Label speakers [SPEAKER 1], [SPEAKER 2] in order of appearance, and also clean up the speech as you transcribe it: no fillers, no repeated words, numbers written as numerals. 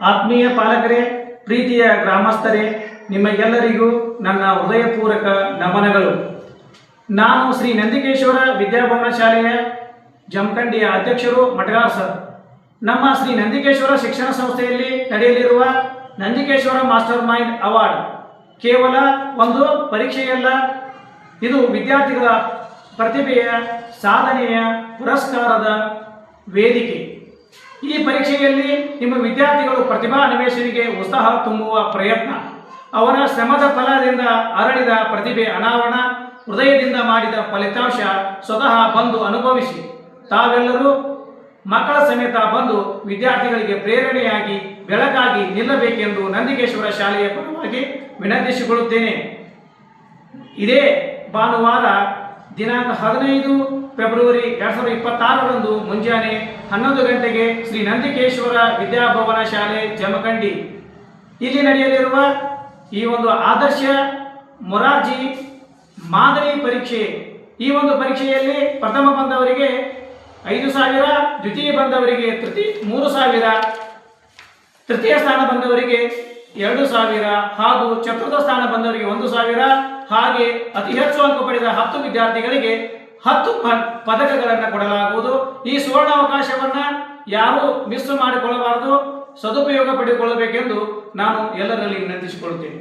[SPEAKER 1] ಆತ್ಮೀಯ ಪಾಲಕರೇ, ಪ್ರೀತಿಯ ಗ್ರಾಮಸ್ಥರೇ, ನಿಮಗೆಲ್ಲರಿಗೂ ನನ್ನ ಹೃದಯಪೂರ್ವಕ ನಮನಗಳು. ನಾನು ಶ್ರೀ ನಂದಿಕೇಶ್ವರ ವಿದ್ಯಾಭವನ ಶಾಲೆಯ ಜಮಖಂಡಿಯ ಅಧ್ಯಕ್ಷರು ಮಟಗಾರ್ ಸರ್. ನಮ್ಮ ಶ್ರೀ ನಂದಿಕೇಶ್ವರ ಶಿಕ್ಷಣ ಸಂಸ್ಥೆಯಲ್ಲಿ ನಡೆಯಲಿರುವ ನಂದಿಕೇಶ್ವರ ಮಾಸ್ಟರ್ ಮೈಂಡ್ ಅವಾರ್ಡ್ ಕೇವಲ ಒಂದು ಪರೀಕ್ಷೆಯಲ್ಲ, ಇದು ವಿದ್ಯಾರ್ಥಿಗಳ ಪ್ರತಿಭೆಯ ಸಾಧನೆಯ ಪುರಸ್ಕಾರದ ವೇದಿಕೆ. ಈ ಪರೀಕ್ಷೆಯಲ್ಲಿ ನಿಮ್ಮ ವಿದ್ಯಾರ್ಥಿಗಳು ಪ್ರತಿಭಾ ಅನ್ವೇಷಣೆಗೆ ಉತ್ಸಾಹ ತುಂಬುವ ಪ್ರಯತ್ನ, ಅವರ ಶ್ರಮದ ಫಲದಿಂದ ಅರಳಿದ ಪ್ರತಿಭೆ ಅನಾವರಣ, ಹೃದಯದಿಂದ ಮಾಡಿದ ಫಲಿತಾಂಶ ಸ್ವತಃ ಬಂದು ಅನುಭವಿಸಿ ತಾವೆಲ್ಲರೂ ಮಕ್ಕಳ ಸಮೇತ ಬಂದು ವಿದ್ಯಾರ್ಥಿಗಳಿಗೆ ಪ್ರೇರಣೆಯಾಗಿ ಬೆಳಕಾಗಿ ನಿಲ್ಲಬೇಕೆಂದು ನಂದಿಕೇಶ್ವರ ಶಾಲೆಯ ಪರವಾಗಿ ವಿನಂತಿಸಿಕೊಳ್ಳುತ್ತೇನೆ. ಇದೇ ಭಾನುವಾರ ದಿನಾಂಕ 15 ಫೆಬ್ರವರಿ 2026ರಂದು ಮುಂಜಾನೆ 11 ಗಂಟೆಗೆ ಶ್ರೀ ನಂದಿಕೇಶ್ವರ ವಿದ್ಯಾಭವನ ಶಾಲೆ ಜಮಖಂಡಿ ಇಲ್ಲಿ ನಡೆಯಲಿರುವ ಈ ಒಂದು ಆದರ್ಶ ಮೊರಾರ್ಜಿ ಮಾದರಿ ಪರೀಕ್ಷೆ. ಈ ಒಂದು ಪರೀಕ್ಷೆಯಲ್ಲಿ ಪ್ರಥಮ ಬಂದವರಿಗೆ 5,000, ದ್ವಿತೀಯ ಬಂದವರಿಗೆ 3,000, ತೃತೀಯ ಸ್ಥಾನ ಬಂದವರಿಗೆ 2,000 ಹಾಗೂ ಚತುರ್ಥ ಸ್ಥಾನ ಬಂದವರಿಗೆ 1,000, ಹಾಗೆ ಅತಿ ಹೆಚ್ಚು ಅಂಕ ಪಡೆದ 10 ವಿದ್ಯಾರ್ಥಿಗಳಿಗೆ 10 ಪದಕಗಳನ್ನು ಕೊಡಲಾಗುವುದು. ಈ ಸುವರ್ಣ ಅವಕಾಶವನ್ನು ಯಾರೂ ಮಿಸ್ ಮಾಡಿಕೊಳ್ಳಬಾರದು, ಸದುಪಯೋಗ ಪಡೆದುಕೊಳ್ಳಬೇಕೆಂದು ನಾನು ಎಲ್ಲರಲ್ಲಿ ವಿನಂತಿಸಿಕೊಳ್ಳುತ್ತೇನೆ.